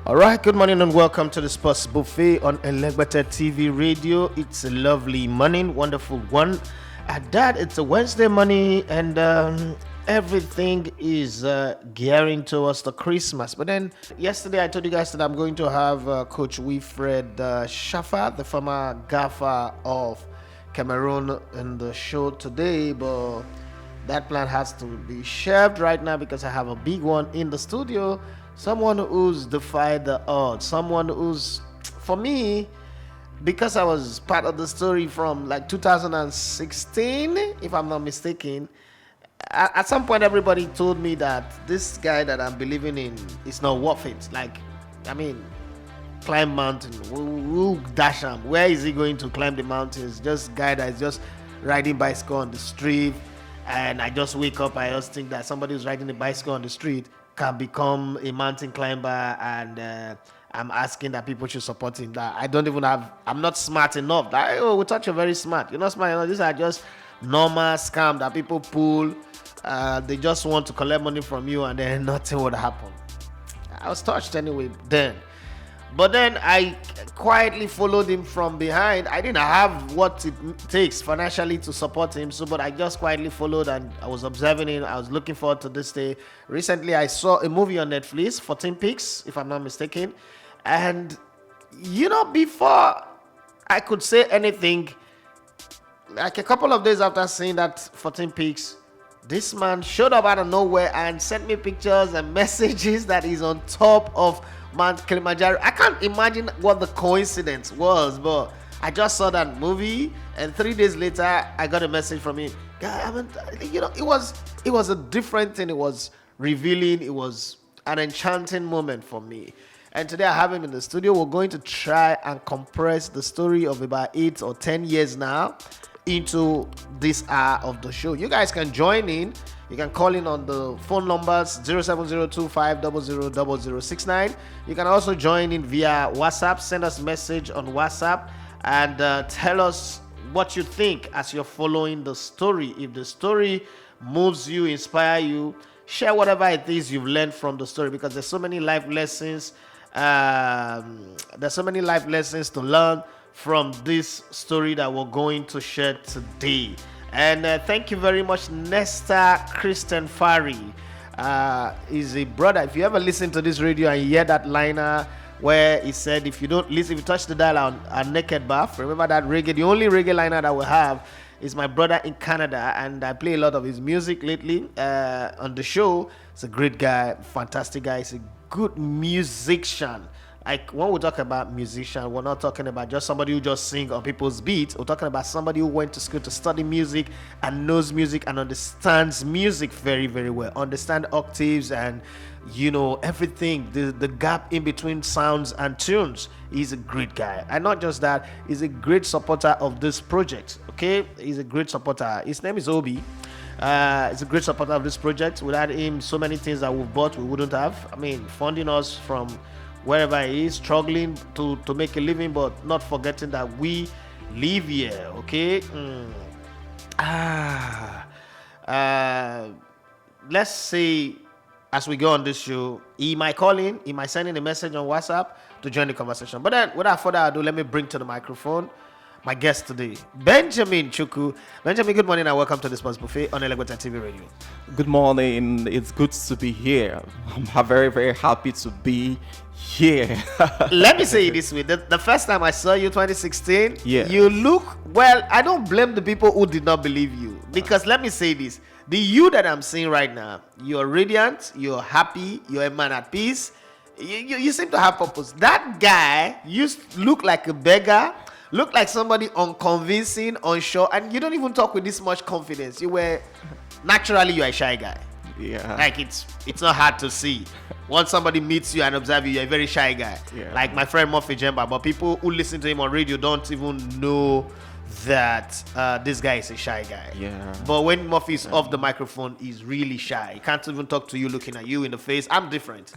All right, good morning and welcome to the Sports Buffet on Elegbete TV Radio. It's a lovely morning, wonderful one. At that, it's a Wednesday morning and everything is gearing towards the Christmas. But then yesterday I told you guys that I'm going to have Coach Wilfred Shafa, the former gaffer of Cameroon, in the show today. But that plan has to be shelved right now because I have a big one in the studio. Someone who's defied the odds. Someone who's, for me, because I was part of the story from like 2016, if I'm not mistaken. At some point, everybody told me that this guy that I'm believing in is not worth it. Like, I mean, climb mountain. Who dash him? Where is he going to climb the mountains? Just guy that is just riding bicycle on the street. And I just wake up, I just think that somebody who's riding a bicycle on the street can become a mountain climber, and I'm asking that people should support him. That I'm not smart enough. That, we thought you're very smart. You're not smart enough. These are just normal scam that people pull. They just want to collect money from you, and then nothing would happen. I was touched anyway then. But then I quietly followed him from behind. I didn't have what it takes financially to support him, but I just quietly followed and I was observing him. I was looking forward to this day. Recently, I saw a movie on Netflix, 14 Peaks, if I'm not mistaken. And, before I could say anything, like a couple of days after seeing that 14 Peaks, this man showed up out of nowhere and sent me pictures and messages that he's on top of Mount Kilimanjaro. I can't imagine what the coincidence was, but I just saw that movie, and 3 days later, I got a message from him. It was a different thing. It was revealing. It was an enchanting moment for me. And today I have him in the studio. We're going to try and compress the story of about 8 or 10 years now into this hour of the show. You guys can join in. You can call in on the phone numbers 07025000069. You can also join in via WhatsApp. Send us a message on WhatsApp and tell us what you think as you're following the story. If the story moves you, inspire you, share whatever it is you've learned from the story, because there's so many life lessons. There's so many life lessons to learn from this story that we're going to share today. And thank you very much, Nesta Christian Fari. Is a brother. If you ever listen to this radio and you hear that liner where he said, if you don't listen, if you touch the dial on Naked Bath, remember that reggae, the only reggae liner that we have is my brother in Canada, and I play a lot of his music lately on the show. He's a great guy, fantastic guy. He's a good musician. Like, when we talk about musician, we're not talking about just somebody who just sings on people's beats. We're talking about somebody who went to school to study music and knows music and understands music very, very well. Understand octaves and, everything, the gap in between sounds and tunes. He's a great guy. And not just that, he's a great supporter of this project, okay? He's a great supporter. His name is Obi. He's a great supporter of this project. Without him, so many things that we've bought, we wouldn't have. I mean, funding us from wherever he is, struggling to make a living, but not forgetting that we live here, okay? Let's say, as we go on this show, he might call in, he might send in a message on WhatsApp to join the conversation. But then, without further ado, let me bring to the microphone my guest today, Benjamin Chukwu. Benjamin, good morning and welcome to the Sports Buffet on Elegbete TV Radio. Good morning. It's good to be here. I'm very, very happy to be here. Let me say it this way. The first time I saw you, 2016, yeah, you look, well, I don't blame the people who did not believe you. Because let me say this. The you that I'm seeing right now, you're radiant, you're happy, you're a man at peace. You seem to have purpose. That guy used to look like a beggar. Look like somebody unconvincing, unsure, and you don't even talk with this much confidence. You're a shy guy. Yeah. Like it's not hard to see. Once somebody meets you and observes you, you're a very shy guy. Yeah. Like my friend Murphy Jemba, but people who listen to him on radio don't even know that this guy is a shy guy. Yeah. But when Murphy is off the microphone, he's really shy. He can't even talk to you looking at you in the face. I'm different.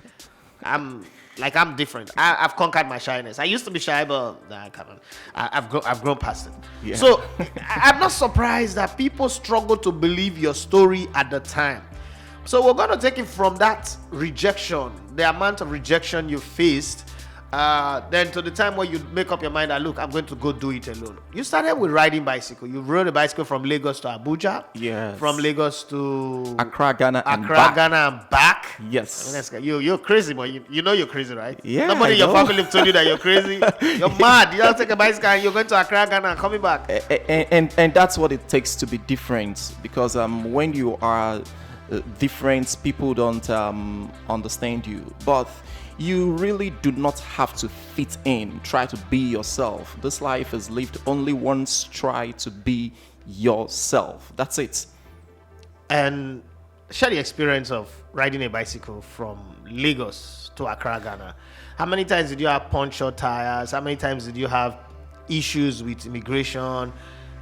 I'm different. I've conquered my shyness. I used to be shy, but I've grown past it. Yeah. So I'm not surprised that people struggle to believe your story at the time. So we're going to take it from that rejection, the amount of rejection you faced, then to the time where you make up your mind that, look, I'm going to go do it alone. You started with riding bicycle. You rode a bicycle from Lagos to Abuja. Yes. From Lagos to Accra, Ghana, and Accra, back. Ghana, and back. Yes. I mean, you're crazy, but you know you're crazy, right? Yeah, Nobody in your I know. family told you that you're crazy. You're mad. You don't take a bicycle and you're going to Accra, Ghana, and coming back. And that's what it takes to be different, because when you are different, people don't understand you. But you really do not have to fit in. Try to be yourself. This life is lived only once. Try to be yourself. That's it. And share the experience of riding a bicycle from Lagos to Accra, Ghana. How many times did you have puncture tires? How many times did you have issues with immigration?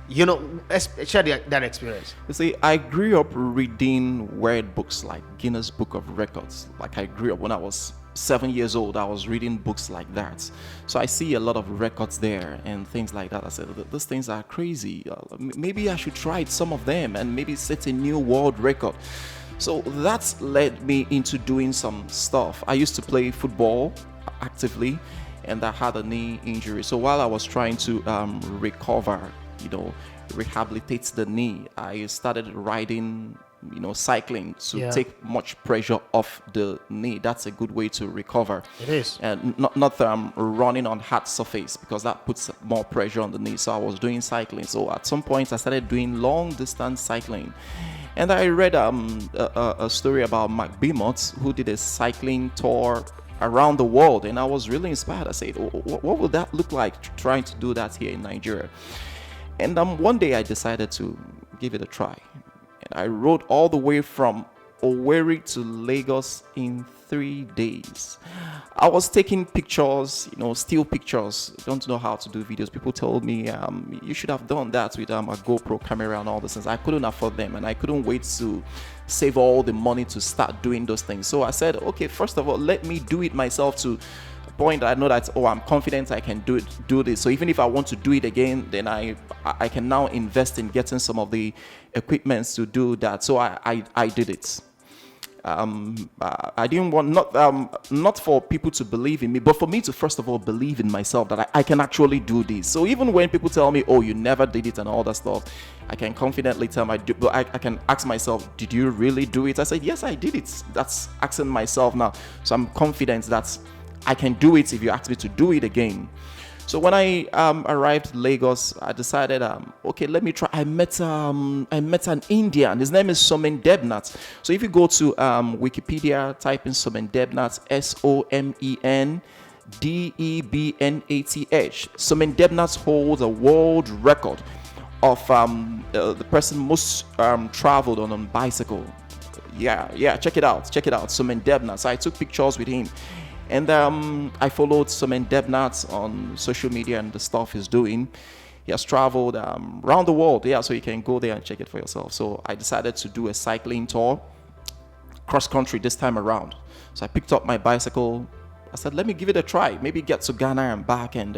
You know, share that experience. You see, I grew up reading word books like Guinness Book of Records. Like, I grew up when I was 7 years old, I was reading books like that. So I see a lot of records there and things like that. I said, these things are crazy. Maybe I should try some of them and maybe set a new world record. So that led me into doing some stuff. I used to play football actively, and I had a knee injury. So while I was trying to recover, rehabilitate the knee, I started riding, cycling to take much pressure off the knee. That's a good way to recover. It is. And not running on hard surface, because that puts more pressure on the knee. So I was doing cycling. So at some point I started doing long distance cycling. And I read a story about Mark Beamont, who did a cycling tour around the world. And I was really inspired. I said, what would that look like, trying to do that here in Nigeria? And one day I decided to give it a try. And I rode all the way from Owerri to Lagos in 3 days. I was taking pictures, still pictures. Don't know how to do videos. People told me, you should have done that with a GoPro camera and all those things. I couldn't afford them, and I couldn't wait to save all the money to start doing those things. So I said, okay, first of all, let me do it myself to point. I know that, I'm confident I can do this. So even if I want to do it again, then I can now invest in getting some of the equipments to do that. So I did it. I didn't want, not for people to believe in me, but for me to first of all believe in myself that I can actually do this. So even when people tell me, oh, you never did it and all that stuff, I can confidently tell but I can ask myself, did you really do it? I said, yes, I did it. That's asking myself now. So I'm confident that I can do it if you ask me to do it again. So when I arrived in Lagos, I decided, okay, let me try. I met an Indian. His name is Somen Debnath. So if you go to Wikipedia, type in Somen Debnath, SOMEN DEBNATH. Somen Debnath holds a world record of the person most traveled on a bicycle. Yeah, check it out. Somen Debnath. So I took pictures with him. And I followed Somen Debnath on social media and the stuff he's doing. He has traveled around the world, so you can go there and check it for yourself. So I decided to do a cycling tour, cross country this time around. So I picked up my bicycle. I said, let me give it a try. Maybe get to Ghana and back. And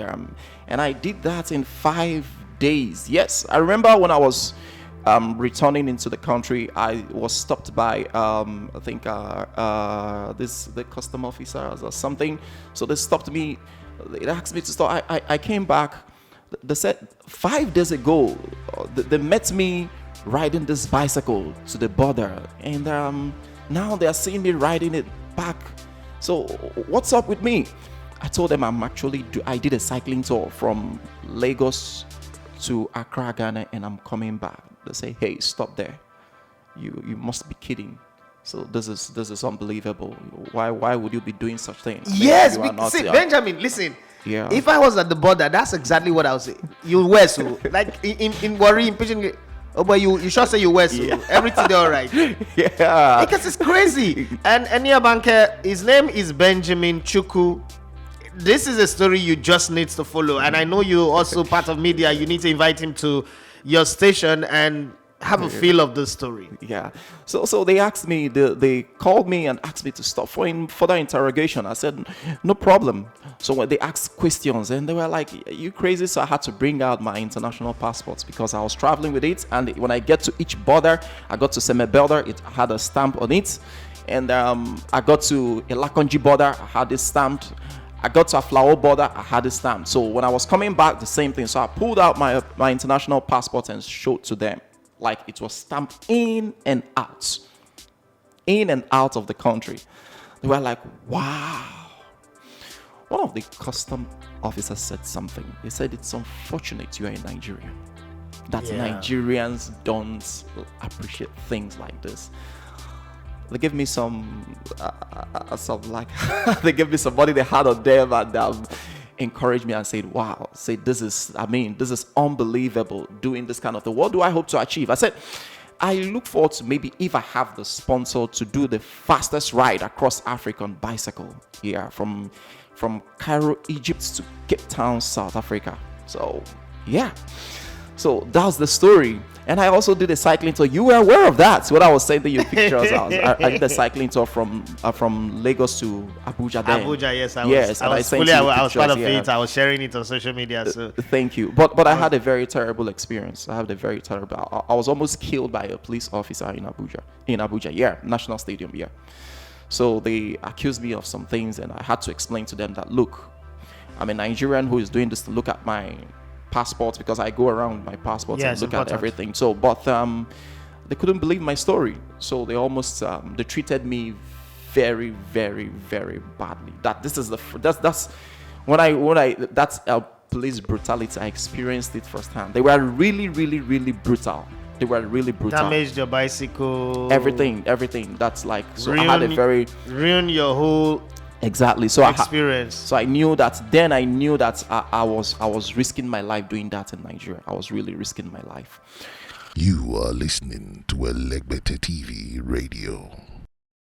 I did that in 5 days. Yes, I remember when I was returning into the country, I was stopped by I think the custom officers or something. So they stopped me. They asked me to stop. I came back. They said 5 days ago they met me riding this bicycle to the border, and now they are seeing me riding it back. So what's up with me? I told them I did a cycling tour from Lagos to Accra, Ghana, and I'm coming back. They say, hey, stop there. You must be kidding. So this is unbelievable. Why would you be doing such things? Yes, Benjamin, listen. Yeah. If I was at the border, that's exactly what I would say. You wear so like in worry, in pitching. Oh, but you sure say you wear so everything all right. Yeah. Because it's crazy. And Enia Banker, his name is Benjamin Chukwu. This is a story you just need to follow. And I know you're also part of media. You need to invite him to your station and have a feel of the story. Yeah. So they asked me, they called me and asked me to stop for further interrogation. I said, no problem. So when they asked questions, and they were like, "Are you crazy?" So I had to bring out my international passports because I was traveling with it. And when I get to each border, I got to Seme border, it had a stamp on it. And I got to Ilakonji border, I had it stamped. I got to Aflao border, I had it stamped. So when I was coming back, the same thing. So I pulled out my international passport and showed to them, like it was stamped in and out of the country. They were like, "Wow." One of the custom officers said something. He said, "It's unfortunate you are in Nigeria, that Nigerians don't appreciate things like this." They gave me some like they gave me somebody they had on them and encouraged me and said, "Wow, this is unbelievable doing this kind of thing. What do I hope to achieve?" I said, "I look forward to maybe if I have the sponsor to do the fastest ride across Africa on bicycle here from Cairo, Egypt to Cape Town, South Africa." So yeah, so that was the story. And I also did a cycling tour. You were aware of that? What I was sending you pictures. I did a cycling tour from Lagos to Abuja. Then. Abuja, yes, I was part of it. I was sharing it on social media. So thank you. But I had a very terrible experience. I was almost killed by a police officer in Abuja. Yeah, National Stadium. Yeah. So they accused me of some things, and I had to explain to them that, look, I'm a Nigerian who is doing this to look at my passport, because I go around my passport and look at everything. So, but they couldn't believe my story. So they almost they treated me very, very, very badly. That's police brutality. I experienced it firsthand. They were really, really, really brutal. They were really brutal. Damaged your bicycle. Everything. That's like, so I had ruin your whole exactly. So experience. I knew that then. I knew that I was risking my life doing that in Nigeria. I was really risking my life. You are listening to Elegbete TV Radio.